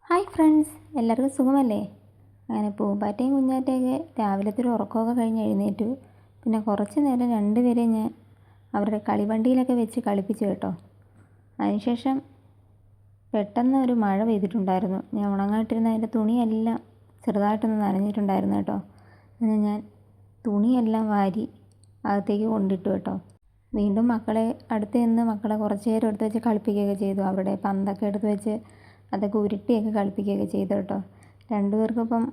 Hi friends, എല്ലാവർക്കും സുഖമല്ലേ? അങ്ങനെ പൂമ്പാറ്റയും കുഞ്ഞാറ്റയൊക്കെ രാവിലത്തെ ഒരു ഉറക്കമൊക്കെ കഴിഞ്ഞ് എഴുന്നേറ്റു. പിന്നെ കുറച്ച് നേരം രണ്ടുപേരെയും ഞാൻ അവരുടെ കളിവണ്ടിയിലൊക്കെ വെച്ച് കളിപ്പിച്ചു കേട്ടോ. അതിനുശേഷം പെട്ടെന്ന് ഒരു മഴ പെയ്തിട്ടുണ്ടായിരുന്നു. ഞാൻ ഉണങ്ങായിട്ടിരുന്ന അതിൻ്റെ തുണിയെല്ലാം ചെറുതായിട്ടൊന്ന് നനഞ്ഞിട്ടുണ്ടായിരുന്നു കേട്ടോ. അങ്ങനെ ഞാൻ തുണിയെല്ലാം വാരി അകത്തേക്ക് കൊണ്ടിട്ടു കേട്ടോ. വീണ്ടും മക്കളെ അടുത്ത് നിന്ന് മക്കളെ കുറച്ച് നേരം എടുത്ത് വെച്ച് കളിപ്പിക്കുകയൊക്കെ ചെയ്തു. അവരുടെ പന്തൊക്കെ എടുത്ത് വെച്ച് അതൊക്കെ ഉരുട്ടിയൊക്കെ കളിപ്പിക്കുകയൊക്കെ ചെയ്തു കേട്ടോ. രണ്ടുപേർക്കും ഇപ്പം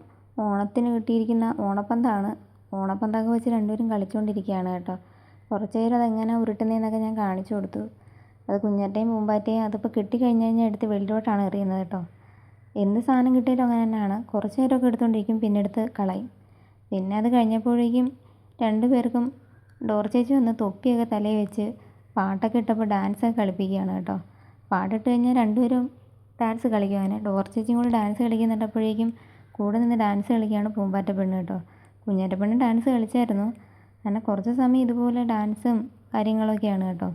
ഓണത്തിന് കിട്ടിയിരിക്കുന്ന ഓണപ്പന്താണ്. ഓണപ്പന്തൊക്കെ വെച്ച് രണ്ടുപേരും കളിച്ചുകൊണ്ടിരിക്കുകയാണ് കേട്ടോ. കുറച്ച് നേരം അതെങ്ങനെ ഉരുട്ടുന്നതെന്നൊക്കെ ഞാൻ കാണിച്ചു കൊടുത്തു. അത് കുഞ്ഞാറ്റയും പൂമ്പാറ്റയും അതിപ്പോൾ കിട്ടിക്കഴിഞ്ഞ് കഴിഞ്ഞാൽ എടുത്ത് വെളിയിലോട്ടാണ് എറിയുന്നത് കേട്ടോ. എന്ത് സാധനം കിട്ടിയാലും അങ്ങനെ തന്നെയാണ്. കുറച്ച് നേരമൊക്കെ എടുത്തുകൊണ്ടിരിക്കും, പിന്നെ എടുത്ത് കളയും. പിന്നെ അത് കഴിഞ്ഞപ്പോഴേക്കും രണ്ടുപേർക്കും ഡോർ ചേച്ചി വന്ന് തൊപ്പിയൊക്കെ തലയിൽ വെച്ച് പാട്ടൊക്കെ ഇട്ടപ്പോൾ ഡാൻസൊക്കെ കളിപ്പിക്കുകയാണ് കേട്ടോ. പാട്ടിട്ട് കഴിഞ്ഞാൽ രണ്ടുപേരും ഡാൻസ് കളിക്കും. അങ്ങനെ ഡോർ ചേച്ചിയും കൂടി ഡാൻസ് കളിക്കുന്നുണ്ടപ്പോഴേക്കും കൂടെ നിന്ന് ഡാൻസ് കളിക്കുകയാണ് പൂമ്പാറ്റ പെണ്ണ് കേട്ടോ. കുഞ്ഞാറ്റ പെണ്ണ് ഡാൻസ് കളിച്ചായിരുന്നു. അങ്ങനെ കുറച്ച് സമയം ഇതുപോലെ ഡാൻസും കാര്യങ്ങളൊക്കെയാണ് കേട്ടോ.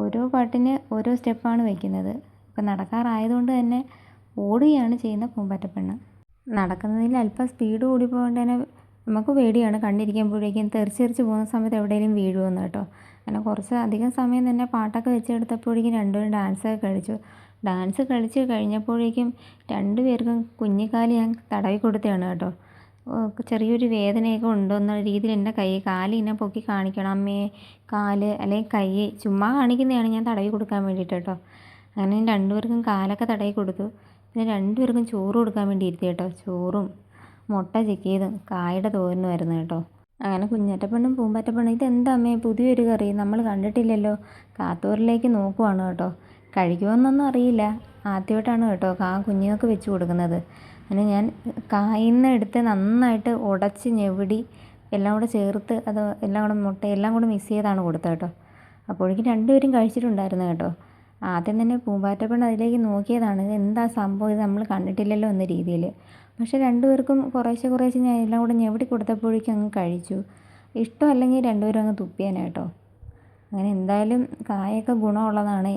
ഓരോ പാട്ടിന് ഓരോ സ്റ്റെപ്പാണ് വയ്ക്കുന്നത്. ഇപ്പം നടക്കാറായതുകൊണ്ട് തന്നെ ഓടുകയാണ് ചെയ്യുന്ന പൂമ്പാറ്റ പെണ്ണ്. നടക്കുന്നതിൽ അല്പം സ്പീഡ് കൂടി പോകേണ്ട തന്നെ നമുക്ക് പേടിയാണ്. കണ്ടിരിക്കുമ്പോഴേക്കും തെറിച്ച് പോകുന്ന സമയത്ത് എവിടെയെങ്കിലും വീഴുമെന്ന് കേട്ടോ. അങ്ങനെ കുറച്ച് അധികം സമയം തന്നെ പാട്ടൊക്കെ വെച്ചെടുത്തപ്പോഴേക്കും രണ്ടുപേരും ഡാൻസൊക്കെ കളിച്ചു. ഡാൻസ് കളിച്ച് കഴിഞ്ഞപ്പോഴേക്കും രണ്ടുപേർക്കും കുഞ്ഞിക്കാല് ഞാൻ തടവി കൊടുത്തതാണ് കേട്ടോ. ചെറിയൊരു വേദനയൊക്കെ ഉണ്ടോയെന്ന രീതിയിൽ എൻ്റെ കാല് ഇങ്ങനെ പൊക്കി കാണിക്കണം, അമ്മേ കാല് അല്ലെങ്കിൽ കൈ ചുമ്മാ കാണിക്കുന്നതാണ് ഞാൻ തടവി കൊടുക്കാൻ വേണ്ടിയിട്ട് കേട്ടോ. അങ്ങനെ രണ്ടുപേർക്കും കാലൊക്കെ തടവി കൊടുത്തു. പിന്നെ രണ്ടുപേർക്കും ചോറ് കൊടുക്കാൻ വേണ്ടി ഇരുത്തി കേട്ടോ. ചോറും മുട്ട ചിക്കിയതും കായുടെ തോരനുമായിരുന്നു കേട്ടോ. അങ്ങനെ കുഞ്ഞാറ്റപ്പെണ്ണും പൂമ്പാറ്റപ്പെണ്ണും ഇതെന്താ അമ്മേ പുതിയൊരു കറി, നമ്മൾ കണ്ടിട്ടില്ലല്ലോ, കാത്തോറിലേക്ക് നോക്കുവാണ് കേട്ടോ. കഴിക്കുമെന്നൊന്നും അറിയില്ല, ആദ്യമായിട്ടാണ് കേട്ടോ കുഞ്ഞുങ്ങൾക്ക് വെച്ച് കൊടുക്കുന്നത്. അങ്ങനെ ഞാൻ കായിൽ നിന്ന് എടുത്ത് നന്നായിട്ട് ഉടച്ച് ഞെവിടി എല്ലാം കൂടെ ചേർത്ത് അത് എല്ലാം കൂടെ മുട്ട എല്ലാം കൂടെ മിക്സ് ചെയ്താണ് കൊടുത്തത് കേട്ടോ. അപ്പോഴേക്കും രണ്ടുപേരും കഴിച്ചിട്ടുണ്ടായിരുന്നു കേട്ടോ. ആദ്യം തന്നെ പൂമ്പാറ്റപ്പെണ്ണ് അതിലേക്ക് നോക്കിയതാണ്, എന്താ സംഭവം, ഇത് നമ്മൾ കണ്ടിട്ടില്ലല്ലോ എന്ന രീതിയിൽ. പക്ഷേ രണ്ടുപേർക്കും കുറേശ്ശെ ഞാൻ എല്ലാം കൂടെ ഞെവിടി കൊടുത്തപ്പോഴേക്കും അങ്ങ് കഴിച്ചു. ഇഷ്ടമല്ലെങ്കിൽ രണ്ടുപേരും അങ്ങ് തുപ്പിയാനായിട്ടോ. അങ്ങനെ എന്തായാലും കായൊക്കെ ഗുണമുള്ളതാണ്.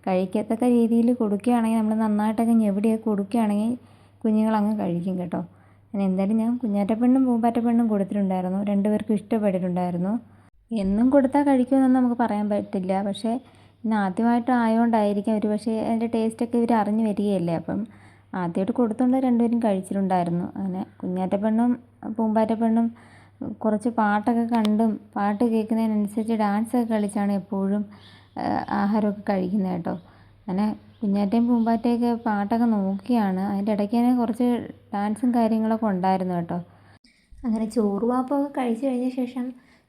കഴിക്കത്തക്ക രീതിയിൽ കൊടുക്കുകയാണെങ്കിൽ നമ്മൾ നന്നായിട്ടൊക്കെ ഞെവിടിയൊക്കെ കൊടുക്കുകയാണെങ്കിൽ കുഞ്ഞുങ്ങളങ്ങ് കഴിക്കും കേട്ടോ. അങ്ങനെ എന്തായാലും ഞാൻ കുഞ്ഞാറ്റപ്പെണ്ണും പൂമ്പാറ്റപ്പെണ്ണും കൊടുത്തിട്ടുണ്ടായിരുന്നു. രണ്ടുപേർക്കും ഇഷ്ടപ്പെട്ടിട്ടുണ്ടായിരുന്നു. എന്നും കൊടുത്താൽ കഴിക്കുമെന്നൊന്നും നമുക്ക് പറയാൻ പറ്റില്ല. പക്ഷേ ഇന്ന് ആദ്യമായിട്ട് ആയതുകൊണ്ടായിരിക്കും ഒരു പക്ഷേ അതിൻ്റെ ടേസ്റ്റൊക്കെ ഇവർ അറിഞ്ഞു വരികയല്ലേ. അപ്പം ആദ്യമായിട്ട് കൊടുത്തുകൊണ്ട് രണ്ടുപേരും കഴിച്ചിട്ടുണ്ടായിരുന്നു. അങ്ങനെ കുഞ്ഞാറ്റപ്പെണ്ണും പൂമ്പാറ്റപ്പെണ്ണും കുറച്ച് പാട്ടൊക്കെ കണ്ടും പാട്ട് കേൾക്കുന്നതിനനുസരിച്ച് ഡാൻസൊക്കെ കളിച്ചാണ് എപ്പോഴും ആഹാരമൊക്കെ കഴിക്കുന്നത് കേട്ടോ. അങ്ങനെ കുഞ്ഞാറ്റയും പൂമ്പാറ്റയൊക്കെ പാട്ടൊക്കെ നോക്കിയാണ്. അതിൻ്റെ ഇടയ്ക്ക് തന്നെ കുറച്ച് ഡാൻസും കാര്യങ്ങളൊക്കെ ഉണ്ടായിരുന്നു കേട്ടോ. അങ്ങനെ ചോറുവാപ്പമൊക്കെ കഴിച്ചു കഴിഞ്ഞ ശേഷം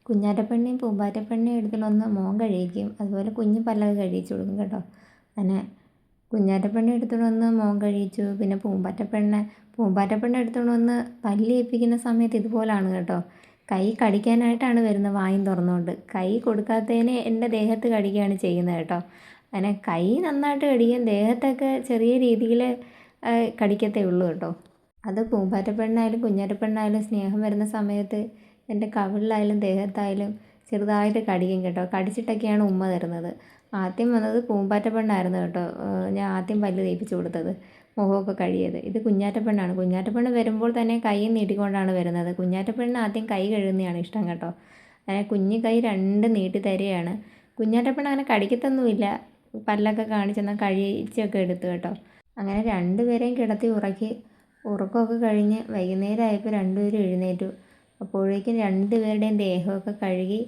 കുഞ്ഞാറ്റപ്പെണ്ണിയും പൂമ്പാറ്റപ്പെണ്ണിയും എടുത്തിട്ടൊന്ന് മോൻ കഴിക്കും, അതുപോലെ കുഞ്ഞു പല്ലൊക്കെ കഴിച്ചു കൊടുക്കും കേട്ടോ. അങ്ങനെ കുഞ്ഞാറ്റപ്പെണ്ണി എടുത്തുകൊണ്ട് വന്ന് മോൻ കഴിച്ചു. പിന്നെ പൂമ്പാറ്റപ്പെണ്ണ എടുത്തുകൊണ്ട് വന്ന് പല്ല് ഏൽപ്പിക്കുന്ന സമയത്ത് ഇതുപോലാണ് കേട്ടോ. കൈ കടിക്കാനായിട്ടാണ് വരുന്നത് വായും തുറന്നുകൊണ്ട്. കൈ കൊടുക്കാത്തതിന് എൻ്റെ ദേഹത്ത് കടിക്കുകയാണ് ചെയ്യുന്നത് കേട്ടോ. അങ്ങനെ കൈ നന്നായിട്ട് കടിക്കും, ദേഹത്തൊക്കെ ചെറിയ രീതിയിൽ കടിക്കത്തേ ഉള്ളൂ കേട്ടോ. അത് പൂമ്പാറ്റപ്പെണ്ണായാലും കുഞ്ഞാറ്റപ്പെണ്ണായാലും സ്നേഹം വരുന്ന സമയത്ത് എൻ്റെ കവിളിലായാലും ദേഹത്തായാലും ചെറുതായിട്ട് കടിക്കും കേട്ടോ. കടിച്ചിട്ടൊക്കെയാണ് ഉമ്മ തരുന്നത്. ആദ്യം വന്നത് പൂമ്പാറ്റപ്പെണ്ണായിരുന്നു കേട്ടോ. ഞാൻ ആദ്യം പല്ല് തേപ്പിച്ച് കൊടുത്തത്, മുഖമൊക്കെ കഴിയത്. ഇത് കുഞ്ഞാറ്റപ്പെണ്ണാണ്. കുഞ്ഞാറ്റപ്പെണ്ണ് വരുമ്പോൾ തന്നെ കൈ നീട്ടിക്കൊണ്ടാണ് വരുന്നത്. കുഞ്ഞാറ്റപ്പെണ്ണ് ആദ്യം കൈ കഴുകുന്നതാണ് ഇഷ്ടം കേട്ടോ. അങ്ങനെ കുഞ്ഞു കൈ രണ്ട് നീട്ടി തരികയാണ്. കുഞ്ഞാറ്റപ്പെണ്ണ് അങ്ങനെ കടിക്കത്തൊന്നുമില്ല, പല്ലൊക്കെ കാണിച്ചെന്നാൽ കഴിച്ചൊക്കെ എടുത്തു കേട്ടോ. അങ്ങനെ രണ്ടുപേരെയും കിടത്തി ഉറക്കി. ഉറക്കമൊക്കെ കഴിഞ്ഞ് വൈകുന്നേരം ആയപ്പോൾ രണ്ടുപേരും എഴുന്നേറ്റു. അപ്പോഴേക്കും രണ്ടുപേരുടെയും ദേഹമൊക്കെ കഴുകി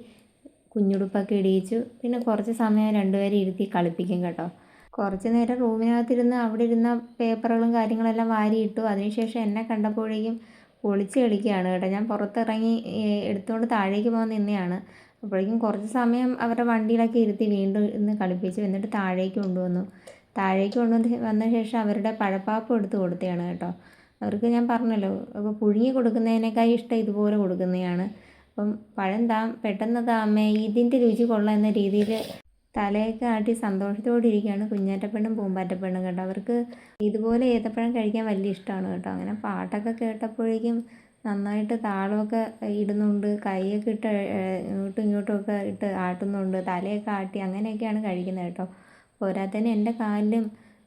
കുഞ്ഞുടുപ്പൊക്കെ ഇടിയിച്ചു. പിന്നെ കുറച്ച് സമയം രണ്ടുപേരും ഇരുത്തി കളിപ്പിക്കും കേട്ടോ. കുറച്ച് നേരം റൂമിനകത്തിരുന്ന് അവിടെ ഇരുന്ന പേപ്പറുകളും കാര്യങ്ങളെല്ലാം വാരിയിട്ടു. അതിനുശേഷം എന്നെ കണ്ടപ്പോഴേക്കും ഒളിച്ച് കളിക്കുകയാണ് കേട്ടോ. ഞാൻ പുറത്തിറങ്ങി എടുത്തുകൊണ്ട് താഴേക്ക് പോകാൻ നിന്നെയാണ്. അപ്പോഴേക്കും കുറച്ച് സമയം അവരുടെ വണ്ടിയിലൊക്കെ ഇരുത്തി വീണ്ടും ഇന്ന് കളിപ്പിച്ചു. എന്നിട്ട് താഴേക്ക് കൊണ്ടുവന്നു. താഴേക്ക് വന്ന ശേഷം അവരുടെ പഴപ്പാപ്പം എടുത്ത് കൊടുത്തതാണ് കേട്ടോ. അവർക്ക് ഞാൻ പറഞ്ഞല്ലോ, അപ്പോൾ പുഴുങ്ങി കൊടുക്കുന്നതിനേക്കാൾ ഇഷ്ടം ഇതുപോലെ കൊടുക്കുന്നതാണ്. അപ്പം പഴം പെട്ടെന്ന് അമ്മേ ഇതിൻ്റെ രുചി കൊള്ളാം എന്ന രീതിയിൽ തലയൊക്കെ ആട്ടി സന്തോഷത്തോടെ ഇരിക്കുകയാണ് കുഞ്ഞാറ്റപ്പെണ്ണും പൂമ്പാറ്റപ്പെണ്ണും കേട്ടോ. അവർക്ക് ഇതുപോലെ ഏത്തപ്പഴം കഴിക്കാൻ വലിയ ഇഷ്ടമാണ് കേട്ടോ. അങ്ങനെ പാട്ടൊക്കെ കേട്ടപ്പോഴേക്കും നന്നായിട്ട് താളമൊക്കെ ഇടുന്നുണ്ട്, കൈയൊക്കെ ഇട്ട് ഇങ്ങോട്ടും ഒക്കെ ഇട്ട് ആട്ടുന്നുണ്ട്, തലയൊക്കെ ആട്ടി അങ്ങനെയൊക്കെയാണ് കഴിക്കുന്നത് കേട്ടോ. പോരാത്തതിന് എൻ്റെ കാലിലും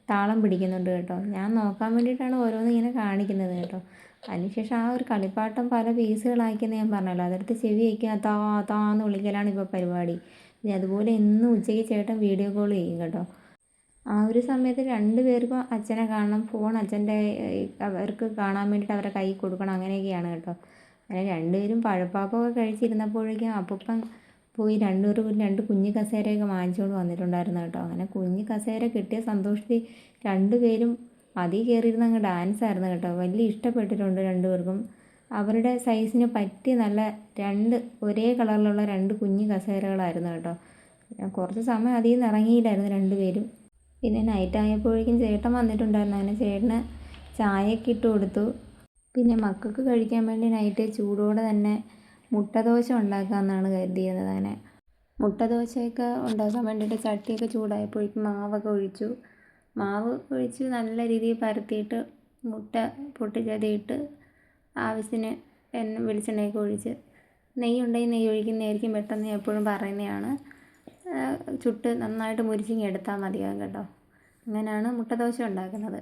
താളം പിടിക്കുന്നുണ്ട് കേട്ടോ. ഞാൻ നോക്കാൻ വേണ്ടിയിട്ടാണ് ഓരോന്ന് ഇങ്ങനെ കാണിക്കുന്നത് കേട്ടോ. അതിനുശേഷം ആ ഒരു കളിപ്പാട്ടം പല പീസുകളാക്കിയെന്ന് ഞാൻ പറഞ്ഞല്ലോ, അതെടുത്ത് ചെവി വയ്ക്കുക, താ താന്ന് വിളിക്കലാണ് ഇപ്പോൾ പരിപാടി. ഇനി അതുപോലെ എന്നും ഉച്ചയ്ക്ക് ചേട്ടൻ വീഡിയോ കോൾ ചെയ്യും കേട്ടോ. ആ ഒരു സമയത്ത് 2 പേർക്കും അച്ഛനെ കാണണം, ഫോൺ അച്ഛൻ്റെ അവർക്ക് കാണാൻ വേണ്ടിയിട്ട് അവരുടെ കയ്യിൽ കൊടുക്കണം, അങ്ങനെയൊക്കെയാണ് കേട്ടോ. അങ്ങനെ 2 പേരും പഴപ്പാപ്പമൊക്കെ കഴിച്ചിരുന്നപ്പോഴേക്കും അപ്പൂപ്പൻ പോയി 2 പേർക്കും 2 കുഞ്ഞു കസേരയൊക്കെ വാങ്ങിച്ചുകൊണ്ട് വന്നിട്ടുണ്ടായിരുന്നു കേട്ടോ. അങ്ങനെ കുഞ്ഞു കസേര കിട്ടിയ സന്തോഷത്തിൽ 2 പേരും അതിൽ കയറിയിരുന്ന് അങ്ങ് ഡാൻസായിരുന്നു കേട്ടോ. വലിയ ഇഷ്ടപ്പെട്ടിട്ടുണ്ട് 2 പേർക്കും. അവരുടെ സൈസിന് പറ്റിയ നല്ല 2 ഒരേ കളറിലുള്ള 2 കുഞ്ഞു കസേരകളായിരുന്നു കേട്ടോ. കുറച്ച് സമയം അതിൽ നിന്ന് ഇറങ്ങിയില്ലായിരുന്നു 2 പേരും. പിന്നെ നൈറ്റ് ആയപ്പോഴേക്കും ചേട്ടൻ വന്നിട്ടുണ്ടായിരുന്നു. അങ്ങനെ ചേട്ടന് ചായയൊക്കെ ഇട്ട് കൊടുത്തു. പിന്നെ മക്കൾക്ക് കഴിക്കാൻ വേണ്ടി നൈറ്റ് ചൂടോടെ തന്നെ മുട്ടദോശ ഉണ്ടാക്കാമെന്നാണ് കരുതിയത്. അങ്ങനെ മുട്ടദോശയൊക്കെ ഉണ്ടാക്കാൻ വേണ്ടിയിട്ട് ചട്ടിയൊക്കെ ചൂടായപ്പോഴേക്കും മാവൊക്കെ ഒഴിച്ചു. മാവ് ഒഴിച്ച് നല്ല രീതിയിൽ പരത്തിയിട്ട് മുട്ട പൊട്ടിച്ചതിയിട്ട് ആവശ്യത്തിന് വെളിച്ചെണ്ണയൊക്കെ ഒഴിച്ച്, നെയ്യ് ഉണ്ടെങ്കിൽ നെയ്യ് ഒഴിക്കുന്നതായിരിക്കും പെട്ടെന്ന്, എപ്പോഴും പറയുന്നതാണ്. ചുട്ട് നന്നായിട്ട് മുരിച്ചിങ്ങ് എടുത്താൽ മതിയാകും കേട്ടോ. അങ്ങനെയാണ് മുട്ടദോശ ഉണ്ടാക്കുന്നത്.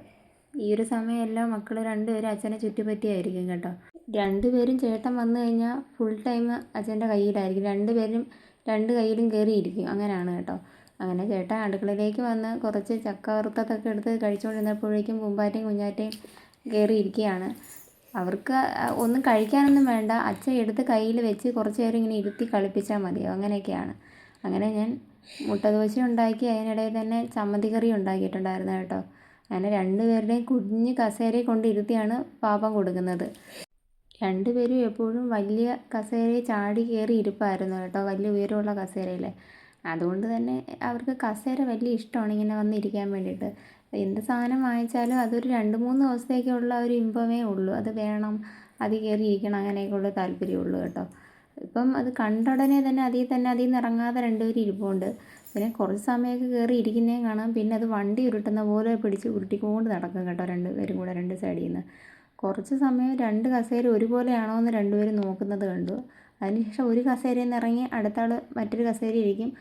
ഈ ഒരു സമയമെല്ലാം മക്കൾ 2 പേരും അച്ഛനെ ചുറ്റിപ്പറ്റിയായിരിക്കും കേട്ടോ. 2 പേരും ചേട്ടൻ വന്നു കഴിഞ്ഞാൽ ഫുൾ ടൈം അച്ഛൻ്റെ കയ്യിലായിരിക്കും. 2 പേരും 2 കയ്യിലും കയറിയിരിക്കും, അങ്ങനെയാണ് കേട്ടോ. അങ്ങനെ ചേട്ടൻ അടുക്കളയിലേക്ക് വന്ന് കുറച്ച് ചക്ക വറുത്തതൊക്കെ എടുത്ത് കഴിച്ചുകൊണ്ടിരുന്നപ്പോഴേക്കും പൂമ്പാറ്റയും കുഞ്ഞാറ്റയും കയറിയിരിക്കുകയാണ്. അവർക്ക് ഒന്നും കഴിക്കാനൊന്നും വേണ്ട, അച്ഛൻ എടുത്ത് കയ്യിൽ വെച്ച് കുറച്ച് നേരം ഇങ്ങനെ ഇരുത്തി കളിപ്പിച്ചാൽ മതിയോ, അങ്ങനെയൊക്കെയാണ്. അങ്ങനെ ഞാൻ മുട്ടദോശ ഉണ്ടാക്കി, അതിനിടയിൽ തന്നെ ചമ്മന്തി കറി ഉണ്ടാക്കിയിട്ടുണ്ടായിരുന്നു കേട്ടോ. അങ്ങനെ 2 പേരുടെയും കുഞ്ഞ് കസേരയെ കൊണ്ട് ഇരുത്തിയാണ് പാപം കൊടുക്കുന്നത്. 2 പേരും എപ്പോഴും വലിയ കസേരയിൽ ചാടി കയറി ഇരിപ്പായിരുന്നു കേട്ടോ, വലിയ ഉയരമുള്ള കസേരയിൽ. അതുകൊണ്ട് തന്നെ അവർക്ക് കസേര വലിയ ഇഷ്ടമാണ്, ഇങ്ങനെ വന്നിരിക്കാൻ വേണ്ടിയിട്ട്. എന്ത് സാധനം വാങ്ങിച്ചാലും അതൊരു 2-3 ദിവസത്തേക്കുള്ള ഒരു ഇമ്പമേ ഉള്ളൂ. അത് വേണം, അതിൽ കയറി ഇരിക്കണം, അങ്ങനെയൊക്കെയുള്ള താല്പര്യമുള്ളൂ കേട്ടോ. ഇപ്പം അത് കണ്ട ഉടനെ തന്നെ അതിൽ നിന്ന് ഇറങ്ങാതെ 2 പേരും ഇരിപ്പുണ്ട്. പിന്നെ കുറച്ച് സമയമൊക്കെ കയറി ഇരിക്കുന്നതും കാണാം. പിന്നെ അത് വണ്ടി ഉരുട്ടുന്ന പോലെ പിടിച്ച് ഉരുട്ടിക്കൊണ്ട് നടക്കും കേട്ടോ, 2 പേരും കൂടെ 2 സൈഡിൽ നിന്ന്. കുറച്ച് സമയം 2 കസേര ഒരുപോലെയാണോ എന്ന് 2 പേരും നോക്കുന്നത് കണ്ടു. അതിനുശേഷം ഒരു കസേരയിൽ നിന്ന് ഇറങ്ങി അടുത്ത ആൾ മറ്റൊരു കസേര ഇരിക്കും.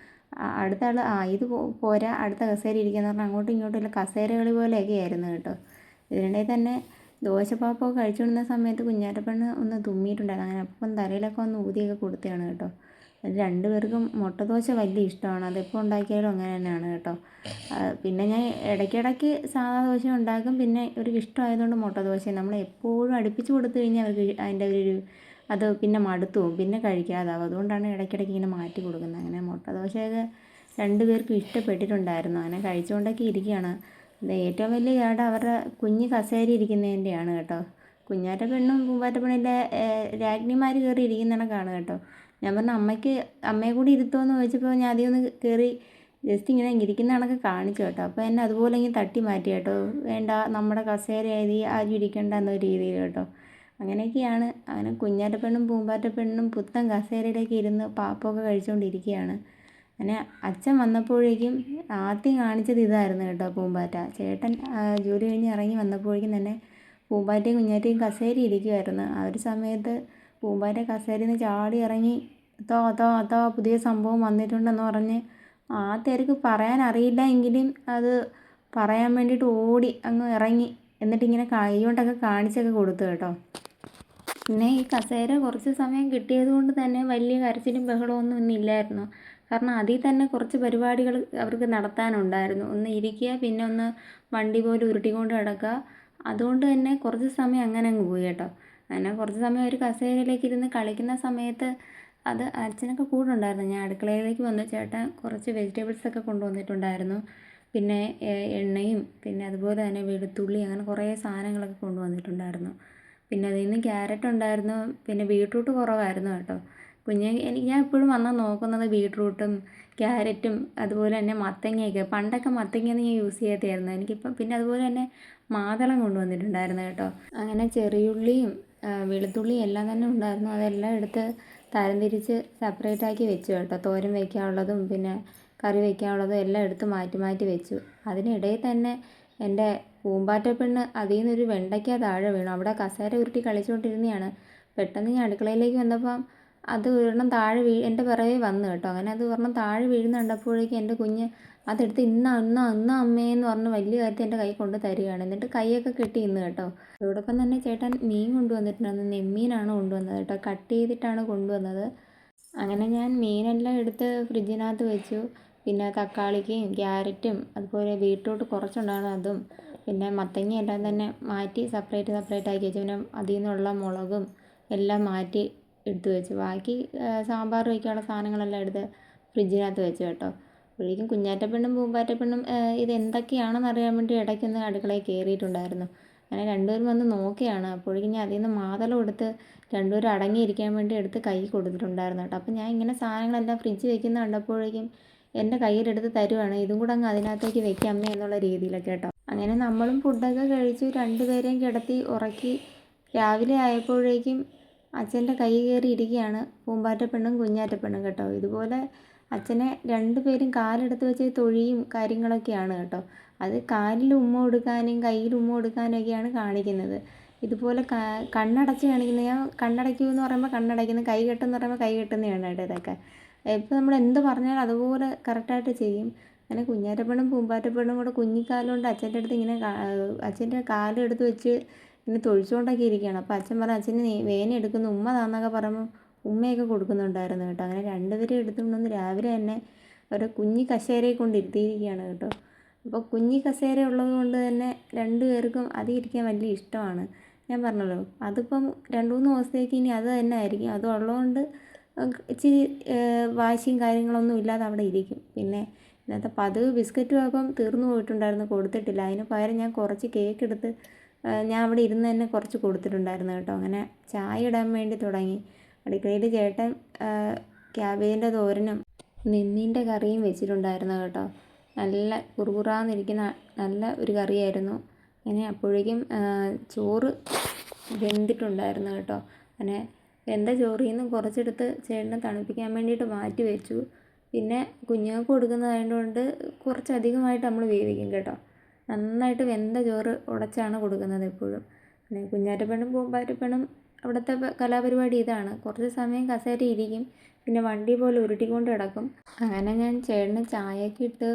അടുത്ത ആൾ ഇത് പോരാ, അടുത്ത കസേര ഇരിക്കുകയെന്ന് പറഞ്ഞാൽ അങ്ങോട്ടും ഇങ്ങോട്ടും കസേരകളി പോലെയൊക്കെ ആയിരുന്നു കേട്ടോ. ഇതിനിടയിൽ തന്നെ ദോശപ്പാപ്പമൊക്കെ കഴിച്ചുകൊണ്ടിരുന്ന സമയത്ത് കുഞ്ഞാറ്റപ്പെണ്ണ് ഒന്ന് തുമ്മിയിട്ടുണ്ടായിരുന്നു. അങ്ങനെ അപ്പം തലയിലൊക്കെ ഒന്ന് ഊതിയൊക്കെ കൊടുത്തതാണ് കേട്ടോ. അത് 2 പേർക്കും മുട്ടദോശ വലിയ ഇഷ്ടമാണ്, അതെപ്പോൾ ഉണ്ടാക്കിയാലും അങ്ങനെ തന്നെയാണ് കേട്ടോ. പിന്നെ ഞാൻ ഇടയ്ക്കിടയ്ക്ക് സാധാ ദോശ ഉണ്ടാക്കും. പിന്നെ ഇവർക്ക് ഇഷ്ടമായതുകൊണ്ട് മുട്ടദോശ നമ്മൾ എപ്പോഴും അടുപ്പിച്ച് കൊടുത്തു കഴിഞ്ഞാൽ അവർക്ക് അതിൻ്റെ അത് പിന്നെ മടുത്തു പോകും, പിന്നെ കഴിക്കാതാവും. അതുകൊണ്ടാണ് ഇടയ്ക്കിടയ്ക്ക് ഇങ്ങനെ മാറ്റി കൊടുക്കുന്നത്. അങ്ങനെ മുട്ടദോശയൊക്കെ 2 പേർക്കും ഇഷ്ടപ്പെട്ടിട്ടുണ്ടായിരുന്നു. അങ്ങനെ കഴിച്ചുകൊണ്ടൊക്കെ ഇരിക്കുകയാണ്. ഏറ്റവും വലിയ കേട് അവരുടെ കുഞ്ഞ് കസേര ഇരിക്കുന്നതിൻ്റെയാണ് കേട്ടോ. കുഞ്ഞാറ്റ പെണ്ണും പൂമ്പാറ്റ പെണ്ണിൻ്റെ രാജ്ഞിമാർ കയറി ഇരിക്കുന്നതൊക്കെയാണ് കേട്ടോ. ഞാൻ പറഞ്ഞു അമ്മയെ കൂടി ഇരുത്തുമെന്ന് ചോദിച്ചപ്പോൾ ഞാൻ അതിൽ ഒന്ന് കയറി ജസ്റ്റ് ഇങ്ങനെ ഇരിക്കുന്ന കണക്ക് കാണിച്ചു കേട്ടോ. അപ്പോൾ എന്നെ അതുപോലെ ഇങ്ങനെ തട്ടി മാറ്റി കേട്ടോ. വേണ്ട, നമ്മുടെ കസേര എഴുതി ആരും ഇരിക്കേണ്ട എന്നൊരു രീതിയിൽ കേട്ടോ. അങ്ങനെയൊക്കെയാണ്. അങ്ങനെ കുഞ്ഞാറ്റ പെണ്ണും പൂമ്പാറ്റ പെണ്ണും പുത്തൻ കസേരയിലേക്ക് ഇരുന്ന് പാപ്പമൊക്കെ കഴിച്ചുകൊണ്ടിരിക്കുകയാണ്. അങ്ങനെ അച്ഛൻ വന്നപ്പോഴേക്കും ആദ്യം കാണിച്ചത് ഇതായിരുന്നു കേട്ടോ, പൂമ്പാറ്റ. ചേട്ടൻ ജോലി കഴിഞ്ഞ് ഇറങ്ങി വന്നപ്പോഴേക്കും തന്നെ പൂമ്പാറ്റയും കുഞ്ഞാറ്റയും കസേര ഇരിക്കുമായിരുന്നു. ആ ഒരു സമയത്ത് പൂമ്പാറ്റ കസേരയിൽ നിന്ന് ചാടി ഇറങ്ങി തോ പുതിയ സംഭവം വന്നിട്ടുണ്ടെന്ന് പറഞ്ഞ് ആ തിരക്ക് പറയാൻ അറിയില്ല എങ്കിലും അത് പറയാൻ വേണ്ടിയിട്ട് ഓടി അങ്ങ് ഇറങ്ങി. എന്നിട്ടിങ്ങനെ കൈ കൊണ്ടൊക്കെ കാണിച്ചൊക്കെ കൊടുത്തു കേട്ടോ. പിന്നെ ഈ കസേര കുറച്ച് സമയം കിട്ടിയത് കൊണ്ട് തന്നെ വലിയ കരച്ചിലും ബഹളമൊന്നും ഇന്നില്ലായിരുന്നു. കാരണം അതിൽ തന്നെ കുറച്ച് പരിപാടികൾ അവർക്ക് നടത്താനുണ്ടായിരുന്നു. ഒന്ന് ഇരിക്കുക, പിന്നെ ഒന്ന് വണ്ടി പോലെ ഉരുട്ടിക്കൊണ്ട് കിടക്കുക. അതുകൊണ്ട് തന്നെ കുറച്ച് സമയം അങ്ങനെ അങ്ങ് പോയി കേട്ടോ. അങ്ങനെ കുറച്ച് സമയം ഒരു കസേരയിലേക്ക് ഇരുന്ന് കളിക്കുന്ന സമയത്ത് അത് അച്ഛനൊക്കെ കൂടെ ഉണ്ടായിരുന്നു. ഞാൻ അടുക്കളയിലേക്ക് വന്നു. ചേട്ടൻ കുറച്ച് വെജിറ്റബിൾസൊക്കെ കൊണ്ടുവന്നിട്ടുണ്ടായിരുന്നു. പിന്നെ എണ്ണയും പിന്നെ അതുപോലെ തന്നെ വെളുത്തുള്ളി, അങ്ങനെ കുറേ സാധനങ്ങളൊക്കെ കൊണ്ടുവന്നിട്ടുണ്ടായിരുന്നു. പിന്നെ അതിൽ നിന്ന് ക്യാരറ്റ് ഉണ്ടായിരുന്നു. പിന്നെ ബീട്രൂട്ട് കുറവായിരുന്നു കേട്ടോ. ഞാൻ എപ്പോഴും വന്നാൽ നോക്കുന്നത് ബീട്രൂട്ടും ക്യാരറ്റും അതുപോലെ തന്നെ മത്തങ്ങയൊക്കെ. പണ്ടൊക്കെ മത്തങ്ങയൊന്നും ഞാൻ യൂസ് ചെയ്യത്തായിരുന്നു. എനിക്കിപ്പം പിന്നെ അതുപോലെ തന്നെ മാതളം കൊണ്ടുവന്നിട്ടുണ്ടായിരുന്നു കേട്ടോ. അങ്ങനെ ചെറിയുള്ളിയും വെളുത്തുള്ളിയും എല്ലാം തന്നെ ഉണ്ടായിരുന്നു. അതെല്ലാം എടുത്ത് തരംതിരിച്ച് സെപ്പറേറ്റ് ആക്കി വെച്ചു കേട്ടോ. തോരൻ വയ്ക്കാനുള്ളതും പിന്നെ കറി വയ്ക്കാനുള്ളതും എല്ലാം എടുത്ത് മാറ്റി മാറ്റി വെച്ചു. അതിനിടയിൽ തന്നെ എൻ്റെ പൂമ്പാറ്റ പെണ്ണ് അതിൽ നിന്നൊരു വെണ്ടയ്ക്ക താഴെ വീണു. അവിടെ കസേര ഉരുട്ടി കളിച്ചുകൊണ്ടിരുന്നതാണ്. പെട്ടെന്ന് ഞാൻ അടുക്കളയിലേക്ക് വന്നപ്പം അത് ഒരെണ്ണം താഴെ എൻ്റെ പിറകെ വന്നു കേട്ടോ. അങ്ങനെ അത് ഒരെണ്ണം താഴെ വീഴുന്ന കണ്ടപ്പോഴേക്കും എൻ്റെ കുഞ്ഞ് അതെടുത്ത് ഇന്ന അമ്മയെന്ന് പറഞ്ഞ് വലിയ കാര്യത്തിൽ എൻ്റെ കൈ കൊണ്ട് തരികയാണ്. എന്നിട്ട് കൈയൊക്കെ കെട്ടി ഇന്ന് കേട്ടോ. അതോടൊപ്പം തന്നെ ചേട്ടൻ മീൻ കൊണ്ടുവന്നിട്ടുണ്ടായിരുന്നു. നെമ്മീനാണ് കൊണ്ടുവന്നത് കേട്ടോ. കട്ട് ചെയ്തിട്ടാണ് കൊണ്ടുവന്നത്. അങ്ങനെ ഞാൻ മീനെല്ലാം എടുത്ത് ഫ്രിഡ്ജിനകത്ത് വെച്ചു. പിന്നെ തക്കാളിക്കും ക്യാരറ്റും അതുപോലെ ബീട്രൂട്ട് കുറച്ചുണ്ടായിരുന്നു, അതും പിന്നെ മത്തങ്ങ എല്ലാം തന്നെ മാറ്റി സെപ്പറേറ്റ് ആക്കി വെച്ചു. പിന്നെ അതിൽ നിന്നുള്ള മുളകും എല്ലാം മാറ്റി എടുത്ത് വെച്ചു. ബാക്കി സാമ്പാർ വയ്ക്കാനുള്ള സാധനങ്ങളെല്ലാം എടുത്ത് ഫ്രിഡ്ജിനകത്ത് വെച്ചു കേട്ടോ. അപ്പോഴേക്കും കുഞ്ഞാറ്റപ്പെണ്ണും പൂമ്പാറ്റപ്പെണ്ണും ഇത് എന്തൊക്കെയാണെന്ന് അറിയാൻ വേണ്ടി ഇടയ്ക്കൊന്ന് അടുക്കളയിൽ കയറിയിട്ടുണ്ടായിരുന്നു. അങ്ങനെ രണ്ടുപേരും വന്ന് നോക്കിയാണ്. അപ്പോഴേക്കും ഞാൻ അതിൽ നിന്ന് മാതളം എടുത്ത് രണ്ടുപേരും അടങ്ങിയിരിക്കാൻ വേണ്ടി എടുത്ത് കൈ കൊടുത്തിട്ടുണ്ടായിരുന്നു കേട്ടോ. അപ്പം ഞാൻ ഇങ്ങനെ സാധനങ്ങളെല്ലാം ഫ്രിഡ്ജ് വെക്കുന്ന കണ്ടപ്പോഴേക്കും എൻ്റെ കയ്യിലെടുത്ത് തരുവാണ്, ഇതും കൂടെ അങ്ങ് അതിനകത്തേക്ക് വെക്കാമേ എന്നുള്ള രീതിയിലൊക്കെ കേട്ടോ. അങ്ങനെ നമ്മളും ഫുഡൊക്കെ കഴിച്ചു, രണ്ടുപേരെയും കിടത്തി ഉറക്കി. രാവിലെ ആയപ്പോഴേക്കും അച്ഛൻ്റെ കൈ കയറി ഇരിക്കുകയാണ് പൂമ്പാറ്റപ്പെണ്ണും കുഞ്ഞാറ്റപ്പെണ്ണും കേട്ടോ. ഇതുപോലെ അച്ഛനെ രണ്ടുപേരും കാലെടുത്ത് വെച്ച് തൊഴിയും കാര്യങ്ങളൊക്കെയാണ് കേട്ടോ. അത് കാലിൽ ഉമ്മ കൊടുക്കാനും കയ്യിൽ ഉമ്മ കൊടുക്കാനും ഒക്കെയാണ് കാണിക്കുന്നത്. ഇതുപോലെ കണ്ണടച്ച് കാണിക്കുന്നത്. ഞാൻ കണ്ണടയ്ക്കൂ എന്ന് പറയുമ്പോൾ കണ്ണടയ്ക്കുന്നു, കൈ കെട്ടെന്ന് പറയുമ്പോൾ കൈ കെട്ടുന്നതാണ് കേട്ടോ ഇതൊക്കെ. ഇപ്പം നമ്മൾ എന്ത് പറഞ്ഞാലും അതുപോലെ കറക്റ്റായിട്ട് ചെയ്യും. അങ്ങനെ കുഞ്ഞാറ്റപ്പെണ്ണും പൂമ്പാറ്റപ്പെണ്ണും കൂടെ കുഞ്ഞിക്കാലുകൊണ്ട് അച്ഛൻ്റെ അടുത്ത് ഇങ്ങനെ അച്ഛൻ്റെ കാലെടുത്ത് വെച്ച് ഇങ്ങനെ തൊഴിച്ചുകൊണ്ടൊക്കെ ഇരിക്കുകയാണ്. അപ്പോൾ അച്ഛൻ പറഞ്ഞു അച്ഛന് വേന എടുക്കുന്നു, ഉമ്മ താന്നൊക്കെ പറയുമ്പോൾ ഉമ്മയൊക്കെ കൊടുക്കുന്നുണ്ടായിരുന്നു കേട്ടോ. അങ്ങനെ രണ്ടുപേരും എടുത്തുകൊണ്ടൊന്ന് രാവിലെ തന്നെ ഒരു കുഞ്ഞി കസേരയെ കൊണ്ട് ഇരുത്തിയിരിക്കുകയാണ് കേട്ടോ. അപ്പോൾ കുഞ്ഞി കസേര ഉള്ളത് കൊണ്ട് തന്നെ രണ്ടുപേർക്കും അതിൽ ഇരിക്കാൻ വലിയ ഇഷ്ടമാണ്. ഞാൻ പറഞ്ഞല്ലോ, അതിപ്പം 2-3 ദിവസത്തേക്ക് ഇനി അത് തന്നെ ആയിരിക്കും. അത് ഉള്ളതുകൊണ്ട് ഇച്ചിരി വാശിയും കാര്യങ്ങളൊന്നും ഇല്ലാതെ അവിടെ ഇരിക്കും. പിന്നെ ഇന്നത്തെ പതിവ് ബിസ്ക്കറ്റും അപ്പം തീർന്നു പോയിട്ടുണ്ടായിരുന്നു, കൊടുത്തിട്ടില്ല. അതിന് പകരം ഞാൻ കുറച്ച് കേക്ക് എടുത്ത് ഞാൻ അവിടെ ഇരുന്ന് തന്നെ കുറച്ച് കൊടുത്തിട്ടുണ്ടായിരുന്നു കേട്ടോ. അങ്ങനെ ചായ ഇടാൻ വേണ്ടി തുടങ്ങി. അടുക്കളയിൽ ചേട്ടൻ ക്യാബേജിൻ്റെ തോരനും നെമ്മീൻ്റെ കറിയും വെച്ചിട്ടുണ്ടായിരുന്നു കേട്ടോ. നല്ല കുറുകുറാന്നിരിക്കുന്ന നല്ല ഒരു കറിയായിരുന്നു. അങ്ങനെ അപ്പോഴേക്കും ചോറ് വെന്തിട്ടുണ്ടായിരുന്നു കേട്ടോ. അങ്ങനെ വെന്ത ചോറിൽ നിന്ന് കുറച്ചെടുത്ത് ചേട്ടനെ തണുപ്പിക്കാൻ വേണ്ടിയിട്ട് മാറ്റി വെച്ചു. പിന്നെ കുഞ്ഞുങ്ങൾക്ക് കൊടുക്കുന്നതായതുകൊണ്ട് കുറച്ചധികമായിട്ട് നമ്മൾ വേവിക്കും കേട്ടോ. നന്നായിട്ട് വെന്ത ചോറ് ഉടച്ചാണ് കൊടുക്കുന്നത് എപ്പോഴും. പിന്നെ കുഞ്ഞാറ്റപ്പെണ്ണും പൂമ്പാറ്റപ്പെണ്ണും അവിടുത്തെ കലാപരിപാടി ഇതാണ്. കുറച്ച് സമയം കസേര ഇരിക്കും, പിന്നെ വണ്ടി പോലെ ഉരുട്ടിക്കൊണ്ട് കിടക്കും. അങ്ങനെ ഞാൻ ചേട്ടന് ചായയൊക്കെ ഇട്ട്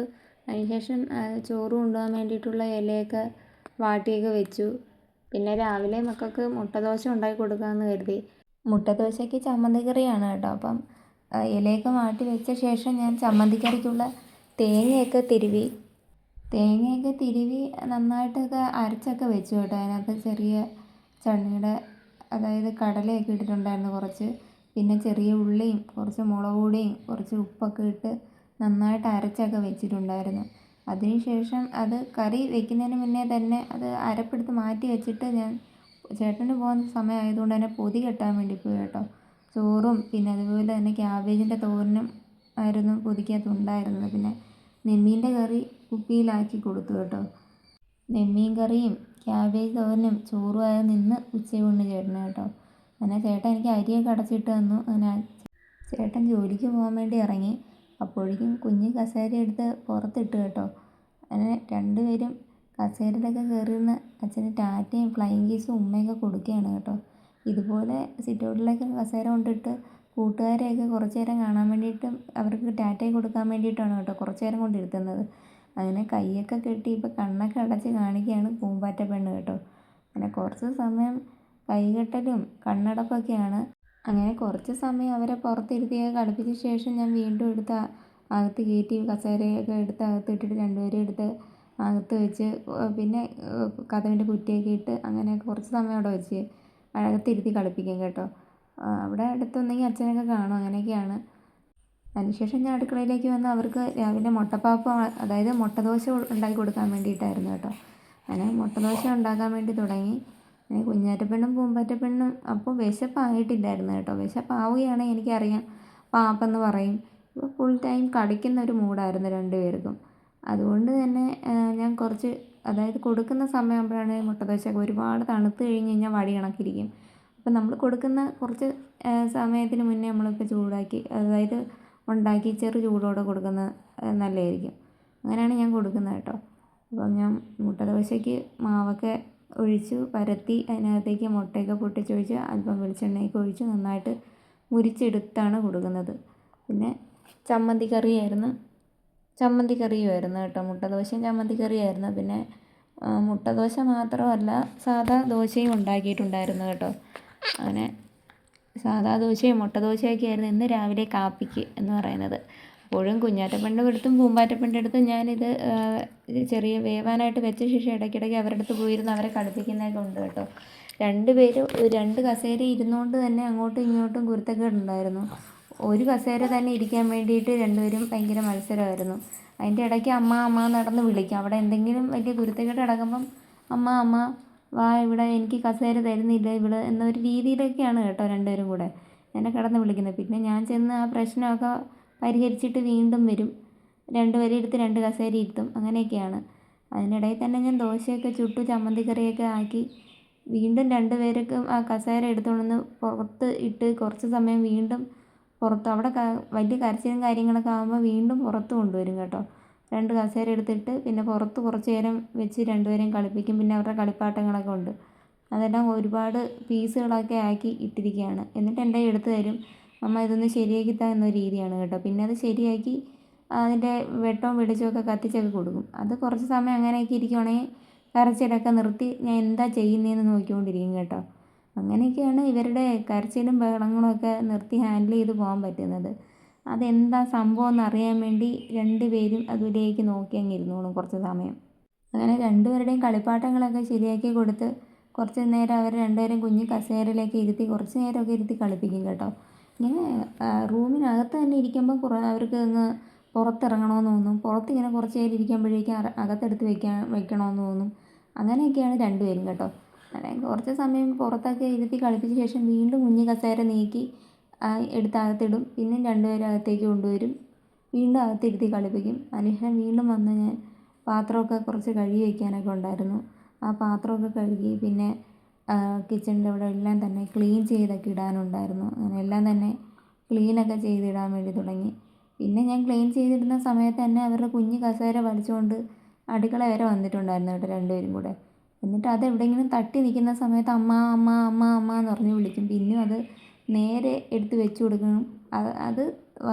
അതിനുശേഷം ചോറ് കൊണ്ടുപോകാൻ വേണ്ടിയിട്ടുള്ള ഇലയൊക്കെ വാട്ടിയൊക്കെ വെച്ചു. പിന്നെ രാവിലെ മക്കൾക്ക് മുട്ടദോശ ഉണ്ടാക്കി കൊടുക്കാമെന്ന് കരുതി. മുട്ടദോശയ്ക്ക് ചമ്മന്തിക്കറിയാണ് കേട്ടോ. അപ്പം ഇലയൊക്കെ വാട്ടി വെച്ച ശേഷം ഞാൻ ചമ്മന്തിക്കറിക്കുള്ള തേങ്ങയൊക്കെ തിരുവി നന്നായിട്ടൊക്കെ അരച്ചൊക്കെ വെച്ചു കേട്ടോ. അതിനകത്ത് ചെറിയ ചണ്ണിയുടെ അതായത് കടലയൊക്കെ ഇട്ടിട്ടുണ്ടായിരുന്നു കുറച്ച്. പിന്നെ ചെറിയ ഉള്ളിയും കുറച്ച് മുളക് പൊടിയും കുറച്ച് ഉപ്പൊക്കെ ഇട്ട് നന്നായിട്ട് അരച്ചൊക്കെ വെച്ചിട്ടുണ്ടായിരുന്നു. അതിനുശേഷം അത് കറി വെക്കുന്നതിന് മുന്നേ തന്നെ അത് അരപ്പെടുത്ത് മാറ്റി വെച്ചിട്ട് ഞാൻ ചേട്ടന് പോകുന്ന സമയമായതുകൊണ്ട് തന്നെ പൊതി കെട്ടാൻ വേണ്ടി പോയി കേട്ടോ. ചോറും പിന്നെ അതുപോലെ തന്നെ ക്യാബേജിൻ്റെ തോരനും ആയിരുന്നു പൊതിക്കകത്ത് ഉണ്ടായിരുന്നത്. പിന്നെ നെമ്മീൻ്റെ കറി കുപ്പിയിലാക്കി കൊടുത്തു കേട്ടോ. നെമ്മീൻ കറിയും ക്യാബേജ് തോരനും ചോറുമായി നിന്ന് ഉച്ചയൂണ് ചേട്ടന് കേട്ടോ. അങ്ങനെ ചേട്ടൻ എനിക്ക് അരിയൊക്കെ അടച്ചിട്ട് തന്നു. അങ്ങനെ ചേട്ടൻ ജോലിക്ക് പോകാൻ വേണ്ടി ഇറങ്ങി. അപ്പോഴേക്കും കുഞ്ഞ് കസേര എടുത്ത് പുറത്തിട്ട് കേട്ടോ. അങ്ങനെ രണ്ടുപേരും കസേരയിലൊക്കെ കയറിയിരുന്ന് അച്ഛന് ടാറ്റയും ഫ്ലൈയിങ് കിസ്സും ഉമ്മയൊക്കെ കൊടുക്കുകയാണ് കേട്ടോ. ഇതുപോലെ സിറ്റൗട്ടിലൊക്കെ കസേര കൊണ്ടിട്ട് കൂട്ടുകാരെയൊക്കെ കുറച്ച് നേരം കാണാൻ വേണ്ടിയിട്ടും അവർക്ക് ടാറ്റയും കൊടുക്കാൻ വേണ്ടിയിട്ടാണ് കേട്ടോ കുറച്ച് നേരം കൊണ്ടിരുത്തുന്നത്. അങ്ങനെ കൈയൊക്കെ കെട്ടി ഇപ്പോൾ കണ്ണൊക്കെ അടച്ച് കാണിക്കുകയാണ് പൂമ്പാറ്റപ്പെണ്ണ് കേട്ടോ. അങ്ങനെ കുറച്ച് സമയം കൈകെട്ടലും കണ്ണടപ്പൊക്കെയാണ്. അങ്ങനെ കുറച്ച് സമയം അവരെ പുറത്തിരുത്തിയൊക്കെ കളിപ്പിച്ച ശേഷം ഞാൻ വീണ്ടും എടുത്ത് അകത്ത് കയറ്റി കസേരയൊക്കെ എടുത്ത് അകത്ത് ഇട്ടിട്ട് രണ്ടുപേരും എടുത്ത് അകത്ത് വെച്ച് പിന്നെ കതവിൻ്റെ കുറ്റിയൊക്കെ ഇട്ട് അങ്ങനെ കുറച്ച് സമയം അവിടെ വെച്ച് അകത്തിരുത്തി കളിപ്പിക്കും കേട്ടോ. അവിടെ അടുത്തൊന്നെങ്കിൽ അച്ഛനൊക്കെ കാണും. അങ്ങനെയൊക്കെയാണ്. അതിനുശേഷം ഞാൻ അടുക്കളയിലേക്ക് വന്ന് അവർക്ക് രാവിലെ മുട്ടപ്പാപ്പം അതായത് മുട്ടദോശ ഉണ്ടാക്കി കൊടുക്കാൻ വേണ്ടിയിട്ടായിരുന്നു കേട്ടോ. അങ്ങനെ മുട്ടദോശ ഉണ്ടാക്കാൻ വേണ്ടി തുടങ്ങി. അങ്ങനെ കുഞ്ഞാറ്റപ്പെണ്ണും പൂമ്പാറ്റപ്പെണ്ണും അപ്പോൾ വിശപ്പായിട്ടില്ലായിരുന്നു കേട്ടോ. വിശപ്പാവുകയാണെങ്കിൽ എനിക്കറിയാം പാപ്പെന്ന് പറയും. ഇപ്പോൾ ഫുൾ ടൈം കളിക്കുന്ന ഒരു മൂഡായിരുന്നു രണ്ടുപേർക്കും. അതുകൊണ്ട് തന്നെ ഞാൻ കുറച്ച് അതായത് കൊടുക്കുന്ന സമയമാകുമ്പോഴാണ് മുട്ടദോശയൊക്കെ ഒരുപാട് തണുത്ത് കഴിഞ്ഞ് കഴിഞ്ഞാൽ വടി കണക്കിരിക്കും. അപ്പം നമ്മൾ കൊടുക്കുന്ന കുറച്ച് സമയത്തിന് മുന്നേ നമ്മളിപ്പോൾ ചൂടാക്കി അതായത് ഉണ്ടാക്കി ചെറു ചൂടോടെ കൊടുക്കുന്നത് നല്ലതായിരിക്കും. അങ്ങനെയാണ് ഞാൻ കൊടുക്കുന്നത് കേട്ടോ. അപ്പം ഞാൻ മുട്ടദോശയ്ക്ക് മാവൊക്കെ ഒഴിച്ചു പരത്തി അതിനകത്തേക്ക് മുട്ടയൊക്കെ പൊട്ടിച്ചൊഴിച്ച് അല്പം വെളിച്ചെണ്ണയൊക്കെ ഒഴിച്ച് നന്നായിട്ട് മുരിച്ചെടുത്താണ് കൊടുക്കുന്നത്. പിന്നെ ചമ്മന്തിക്കറിയുമായിരുന്നു കേട്ടോ. മുട്ടദോശയും ചമ്മന്തിക്കറിയായിരുന്നു. പിന്നെ മുട്ടദോശ മാത്രമല്ല, സാധാ ദോശയും ഉണ്ടാക്കിയിട്ടുണ്ടായിരുന്നു കേട്ടോ. അങ്ങനെ സാധാ ദോശയും മുട്ടദോശയൊക്കെ ആയിരുന്നു ഇന്ന് രാവിലെ കാപ്പിക്ക് എന്ന് പറയുന്നത്. അപ്പോഴും കുഞ്ഞാറ്റപ്പൻ്റെ അടുത്തും പൂമ്പാറ്റപ്പൻ്റെ അടുത്തും ഞാനിത് ചെറിയ വേവാനായിട്ട് വെച്ച ശേഷം ഇടയ്ക്കിടയ്ക്ക് അവരുടെ അടുത്ത് പോയിരുന്ന് അവരെ കളിപ്പിക്കുന്നതൊക്കെ ഉണ്ട് കേട്ടോ. രണ്ടുപേരും 2 കസേര ഇരുന്നുകൊണ്ട് തന്നെ അങ്ങോട്ടും ഇങ്ങോട്ടും കുരുത്തക്കേടുണ്ടായിരുന്നു. ഒരു കസേര തന്നെ ഇരിക്കാൻ വേണ്ടിയിട്ട് രണ്ടുപേരും ഭയങ്കര മത്സരമായിരുന്നു. അതിൻ്റെ ഇടയ്ക്ക് അമ്മ അമ്മ നടന്ന് വിളിക്കും. അവിടെ എന്തെങ്കിലും വലിയ കുരുത്തക്കേട് നടക്കുമ്പം അമ്മ അമ്മ വാ ഇവിടെ, എനിക്ക് കസേര തരുന്നില്ല ഇവിടെ എന്നൊരു രീതിയിലൊക്കെയാണ് കേട്ടോ രണ്ടുപേരും കൂടെ എന്നെ കിടന്ന് വിളിക്കുന്നത്. പിന്നെ ഞാൻ ചെന്ന് ആ പ്രശ്നമൊക്കെ പരിഹരിച്ചിട്ട് വീണ്ടും വരും. രണ്ടുപേരെ എടുത്ത് 2 കസേര ഇരുത്തും. അങ്ങനെയൊക്കെയാണ്. അതിനിടയിൽ തന്നെ ഞാൻ ദോശയൊക്കെ ചുട്ടു ചമ്മന്തിക്കറിയൊക്കെ ആക്കി വീണ്ടും രണ്ടുപേർക്കും ആ കസേര എടുത്തുകൊണ്ടുവന്ന് പുറത്ത് ഇട്ട് കുറച്ച് സമയം വീണ്ടും പുറത്ത് അവിടെ വലിയ കരച്ചിലും കാര്യങ്ങളൊക്കെ ആകുമ്പോൾ വീണ്ടും പുറത്ത് കൊണ്ടുവരും കേട്ടോ. 2 കസേര എടുത്തിട്ട് പിന്നെ പുറത്ത് കുറച്ച് നേരം വെച്ച് രണ്ടുപേരെയും കളിപ്പിക്കും. പിന്നെ അവരുടെ കളിപ്പാട്ടങ്ങളൊക്കെ ഉണ്ട്, അതെല്ലാം ഒരുപാട് പീസുകളൊക്കെ ആക്കി ഇട്ടിരിക്കുകയാണ്. എന്നിട്ട് എൻ്റെ എടുത്ത് തരും, അമ്മ ഇതൊന്ന് ശരിയാക്കി താ എന്നൊരു രീതിയാണ് കേട്ടോ. പിന്നെ അത് ശരിയാക്കി അതിൻ്റെ വെട്ടവും വെളിച്ചമൊക്കെ കത്തിച്ചൊക്കെ കൊടുക്കും. അത് കുറച്ച് സമയം അങ്ങനെയൊക്കെ ഇരിക്കുവാണെങ്കിൽ കരച്ചിലൊക്കെ നിർത്തി ഞാൻ എന്താ ചെയ്യുന്നതെന്ന് നോക്കിക്കൊണ്ടിരിക്കും കേട്ടോ. അങ്ങനെയൊക്കെയാണ് ഇവരുടെ കരച്ചിലും ബഹളങ്ങളും ഒക്കെ നിർത്തി ഹാൻഡിൽ ചെയ്ത് പോകാൻ പറ്റുന്നത്. അതെന്താ സംഭവം എന്നറിയാൻ വേണ്ടി രണ്ടുപേരും അതിലേക്ക് നോക്കി അങ്ങ് ഇരുന്നോളും കുറച്ച് സമയം. അങ്ങനെ രണ്ടുപേരുടെയും കളിപ്പാട്ടങ്ങളൊക്കെ ശരിയാക്കി കൊടുത്ത് കുറച്ച് നേരം അവർ രണ്ടുപേരും കുഞ്ഞ് കസേരയിലേക്ക് ഇരുത്തി കുറച്ച് നേരമൊക്കെ ഇരുത്തി കളിപ്പിക്കും കേട്ടോ. ഇങ്ങനെ റൂമിനകത്ത് തന്നെ ഇരിക്കുമ്പോൾ അവർക്ക് അങ്ങ് പുറത്തിറങ്ങണമെന്ന് തോന്നും. പുറത്തിങ്ങനെ കുറച്ച് നേരം ഇരിക്കുമ്പോഴേക്കും അകത്തെടുത്ത് വെക്കണമെന്ന് തോന്നും. അങ്ങനെയൊക്കെയാണ് രണ്ടുപേരും കേട്ടോ. അങ്ങനെ കുറച്ച് സമയം പുറത്തൊക്കെ ഇരുത്തി കളിപ്പിച്ച ശേഷം വീണ്ടും കുഞ്ഞ് കസേര നീക്കി എടുത്ത് അകത്തിടും. പിന്നെ രണ്ടുപേരും അകത്തേക്ക് കൊണ്ടുവരും, വീണ്ടും അകത്തിരുത്തി കളിപ്പിക്കും. അതിനുശേഷം വീണ്ടും വന്ന് ഞാൻ പാത്രമൊക്കെ കുറച്ച് കഴുകി വയ്ക്കാനൊക്കെ ഉണ്ടായിരുന്നു. ആ പാത്രമൊക്കെ കഴുകി പിന്നെ കിച്ചണിൻ്റെ അവിടെ എല്ലാം തന്നെ ക്ലീൻ ചെയ്തൊക്കെ ഇടാനുണ്ടായിരുന്നു. അങ്ങനെ എല്ലാം തന്നെ ക്ലീനൊക്കെ ചെയ്തിടാൻ വേണ്ടി തുടങ്ങി. പിന്നെ ഞാൻ ക്ലീൻ ചെയ്തിടുന്ന സമയത്ത് തന്നെ അവരുടെ കുഞ്ഞ് കസേര വലിച്ചുകൊണ്ട് അടുക്കള വരെ വന്നിട്ടുണ്ടായിരുന്നു കേട്ടോ രണ്ടുപേരും കൂടെ. എന്നിട്ട് അത് എവിടെയെങ്കിലും തട്ടി നിൽക്കുന്ന സമയത്ത് അമ്മ അമ്മ അമ്മ അമ്മ എന്ന് പറഞ്ഞ് വിളിക്കും. പിന്നെയും അത് നേരെ എടുത്ത് വെച്ച് കൊടുക്കണം.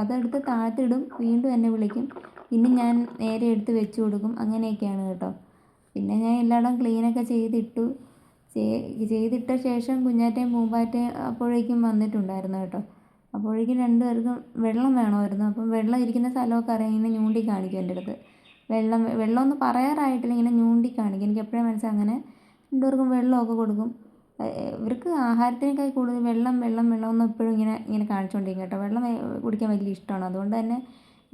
അതെടുത്ത് താഴ്ത്തിടും, വീണ്ടും എന്നെ വിളിക്കും, പിന്നെ ഞാൻ നേരെ എടുത്ത് വെച്ച് കൊടുക്കും. അങ്ങനെയൊക്കെയാണ് കേട്ടോ. പിന്നെ ഞാൻ എല്ലായിടവും ക്ലീനൊക്കെ ചെയ്തിട്ട ശേഷം കുഞ്ഞാറ്റയും പൂമ്പാറ്റയും അപ്പോഴേക്കും വന്നിട്ടുണ്ടായിരുന്നു കേട്ടോ. അപ്പോഴേക്കും രണ്ടുപേർക്കും വെള്ളം വേണമായിരുന്നു. അപ്പം വെള്ളം ഇരിക്കുന്ന സ്ഥലമൊക്കെ അറിയാം, ഇങ്ങനെ ഞൂണ്ടി കാണിക്കും എൻ്റെ അടുത്ത്. വെള്ളമൊന്നും പറയാറായിട്ടില്ല, ഇങ്ങനെ ഞൂണ്ടി കാണിക്കും. എനിക്ക് എപ്പോഴും മനസ്സിലായി. അങ്ങനെ രണ്ടുപേർക്കും വെള്ളമൊക്കെ കൊടുക്കും. ഇവർക്ക് ആഹാരത്തിനേക്കാൾ കൂടുതൽ വെള്ളം വെള്ളം വെള്ളം എന്ന് എപ്പോഴും ഇങ്ങനെ കാണിച്ചുകൊണ്ടിരിക്കും കേട്ടോ. വെള്ളം കുടിക്കാൻ വലിയ ഇഷ്ടമാണ്. അതുകൊണ്ട് തന്നെ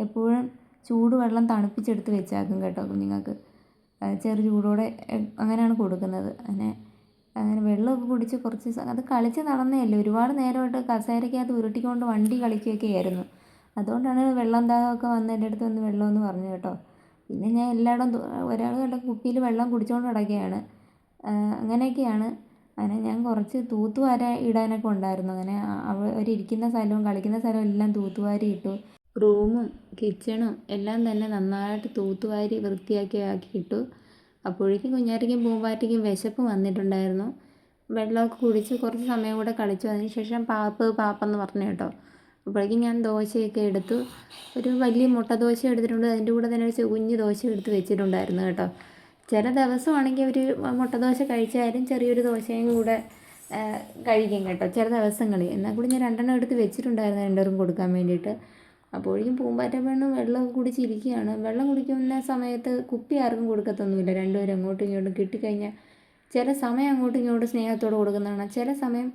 എപ്പോഴും ചൂടുവെള്ളം തണുപ്പിച്ചെടുത്ത് വെച്ചേക്കും കേട്ടോ കുഞ്ഞുങ്ങൾക്ക്. ചെറു ചൂടോടെ അങ്ങനെയാണ് കൊടുക്കുന്നത്. അങ്ങനെ വെള്ളമൊക്കെ കുടിച്ച് കുറച്ച് അത് കളിച്ച് നടന്നതല്ലേ, ഒരുപാട് നേരമായിട്ട് കസേരയ്ക്കകത്ത് ഉരുട്ടിക്കൊണ്ട് വണ്ടി കളിക്കുകയൊക്കെ ആയിരുന്നു. അതുകൊണ്ടാണ് വെള്ളം ദാഹമൊക്കെ വന്ന് എൻ്റെ അടുത്ത് വന്ന് വെള്ളമെന്ന് പറഞ്ഞു കേട്ടോ. പിന്നെ ഞാൻ എല്ലായിടവും ഒരാൾ കണ്ട കുപ്പിയിൽ വെള്ളം കുടിച്ചുകൊണ്ട് കിടക്കുകയാണ്. അങ്ങനെയൊക്കെയാണ്. അങ്ങനെ ഞാൻ കുറച്ച് തൂത്തുവാരി ഇടാനൊക്കെ ഉണ്ടായിരുന്നു. അങ്ങനെ അവരിയ്ക്കുന്ന സ്ഥലവും കളിക്കുന്ന സ്ഥലവും എല്ലാം തൂത്തുവാരി ഇട്ടു. റൂമും കിച്ചണും എല്ലാം തന്നെ നന്നായിട്ട് തൂത്തുവാരി വൃത്തിയാക്കി ഇട്ടു. അപ്പോഴേക്കും കുഞ്ഞാറ്റയ്ക്കും പൂമ്പാറ്റയ്ക്കും വിശപ്പ് വന്നിട്ടുണ്ടായിരുന്നു. വെള്ളമൊക്കെ കുടിച്ച് കുറച്ച് സമയം കൂടെ കളിച്ചു. അതിനുശേഷം പാപ്പെന്ന് പറഞ്ഞു കേട്ടോ. അപ്പോഴേക്കും ഞാൻ ദോശയൊക്കെ എടുത്തു. ഒരു വലിയ മുട്ട ദോശ എടുത്തിട്ടുണ്ട്. അതിൻ്റെ കൂടെ തന്നെ ഒരു കുഞ്ഞ് ദോശ എടുത്ത് വെച്ചിട്ടുണ്ടായിരുന്നു കേട്ടോ. ചില ദിവസമാണെങ്കിൽ ഒരു മുട്ടദോശ കഴിച്ചാലും ചെറിയൊരു ദോശയും കൂടെ കഴിക്കും കേട്ടോ ചില ദിവസങ്ങളിൽ. എന്നാൽ കൂടി ഞാൻ 2 എടുത്ത് വെച്ചിട്ടുണ്ടായിരുന്നു രണ്ടുപേരും കൊടുക്കാൻ വേണ്ടിയിട്ട്. അപ്പോഴേക്കും പൂമ്പാറ്റ പെണ്ണ് വെള്ളമൊക്കെ കുടിച്ചിരിക്കുകയാണ്. വെള്ളം കുടിക്കുന്ന സമയത്ത് കുപ്പി ആർക്കും കൊടുക്കത്തൊന്നുമില്ല. രണ്ടുപേരും അങ്ങോട്ടും ഇങ്ങോട്ടും കിട്ടിക്കഴിഞ്ഞാൽ ചില സമയം അങ്ങോട്ടും ഇങ്ങോട്ടും സ്നേഹത്തോടെ കൊടുക്കുന്നതാണ്. ചില സമയം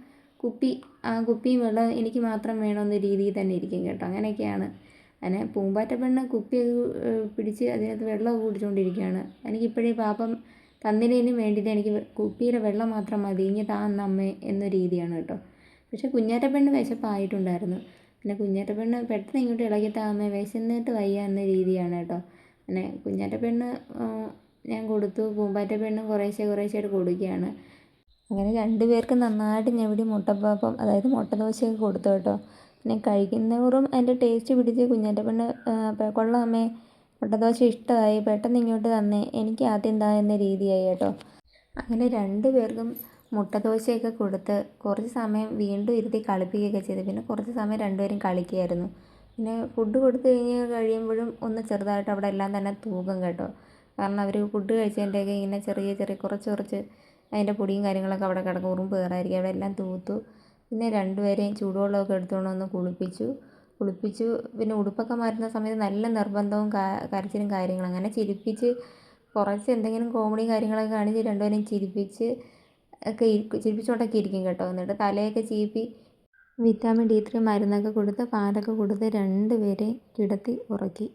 കുപ്പിയും വെള്ളം എനിക്ക് മാത്രം വേണമെന്ന രീതിയിൽ തന്നെ ഇരിക്കും കേട്ടോ. അങ്ങനെയൊക്കെയാണ്. അങ്ങനെ പൂമ്പാറ്റ പെണ്ണ് കുപ്പി പിടിച്ച് അതിനകത്ത് വെള്ളമൊക്കെ കുടിച്ചുകൊണ്ടിരിക്കുകയാണ്. എനിക്കിപ്പോഴേ പാപ്പം തന്നില്ലേനും വേണ്ടിയിട്ട് എനിക്ക് കുപ്പിയിലെ വെള്ളം മാത്രം മതി, ഇനി താ അമ്മേ എന്ന രീതിയാണ് കേട്ടോ. പക്ഷേ കുഞ്ഞാറ്റ പെണ്ണ് വിശപ്പായിട്ടുണ്ടായിരുന്നു. പിന്നെ കുഞ്ഞാറ്റ പെണ്ണ് പെട്ടെന്ന് ഇങ്ങോട്ട് ഇളകി താ അമ്മേ, വിശന്നിട്ട് വയ്യ എന്ന രീതിയാണ് കേട്ടോ. അങ്ങനെ കുഞ്ഞാറ്റ പെണ്ണ് ഞാൻ കൊടുത്തു. പൂമ്പാറ്റ പെണ്ണ് കുറേശ്ശെയായിട്ട് കൊടുക്കുകയാണ്. അങ്ങനെ 2 പേർക്ക് നന്നായിട്ട് ഞെവിടി മുട്ടപ്പാപ്പം, അതായത് മുട്ടദോശയൊക്കെ കൊടുത്തു കേട്ടോ. പിന്നെ കഴിക്കുന്നവരും അതിൻ്റെ ടേസ്റ്റ് പിടിച്ച് കുഞ്ഞാറ്റ പെണ്ണ് കൊള്ളാം അമ്മേ, മുട്ടദോശ ഇഷ്ടമായി, പെട്ടെന്ന് ഇങ്ങോട്ട് തന്നേ, എനിക്ക് ആദ്യം താ എന്ന രീതിയായി കേട്ടോ. അങ്ങനെ 2 പേർക്കും മുട്ടദോശയൊക്കെ കൊടുത്ത് കുറച്ച് സമയം വീണ്ടും ഇരുത്തി കളിപ്പിക്കുകയൊക്കെ ചെയ്തു. പിന്നെ കുറച്ച് സമയം രണ്ടുപേരും കളിക്കുകയായിരുന്നു. പിന്നെ ഫുഡ് കൊടുത്ത് കഴിയുമ്പോഴും ഒന്ന് ചെറുതായിട്ട് അവിടെ എല്ലാം തന്നെ തൂക്കും കേട്ടോ. കാരണം അവർ ഫുഡ് കഴിച്ചതിൻ്റെയൊക്കെ ഇങ്ങനെ ചെറിയ ചെറിയ കുറച്ച് കുറച്ച് അതിൻ്റെ പൊടിയും കാര്യങ്ങളൊക്കെ അവിടെ കിടക്കും, ഉറുമ്പ് കയറായിരിക്കും. അവിടെ എല്ലാം തൂത്തു. പിന്നെ രണ്ടുപേരെയും ചൂടുവെള്ളമൊക്കെ എടുത്തുകൊണ്ട് വന്ന് കുളിപ്പിച്ചു. പിന്നെ ഉടുപ്പൊക്കെ മാറ്റുന്ന സമയത്ത് നല്ല നിർബന്ധവും കരച്ചിലും കാര്യങ്ങളും. അങ്ങനെ ചിരിപ്പിച്ച് കുറച്ച് എന്തെങ്കിലും കോമഡി കാര്യങ്ങളൊക്കെ കാണിച്ച് രണ്ടുപേരെയും ചിരിപ്പിച്ചുകൊണ്ടൊക്കെ ഇരിക്കും കേട്ടോ. എന്നിട്ട് തലയൊക്കെ ചീപ്പി വിറ്റാമിൻ D3 മരുന്നൊക്കെ കൊടുത്ത് പാലൊക്കെ കൊടുത്ത് രണ്ടുപേരെയും കിടത്തി ഉറക്കി.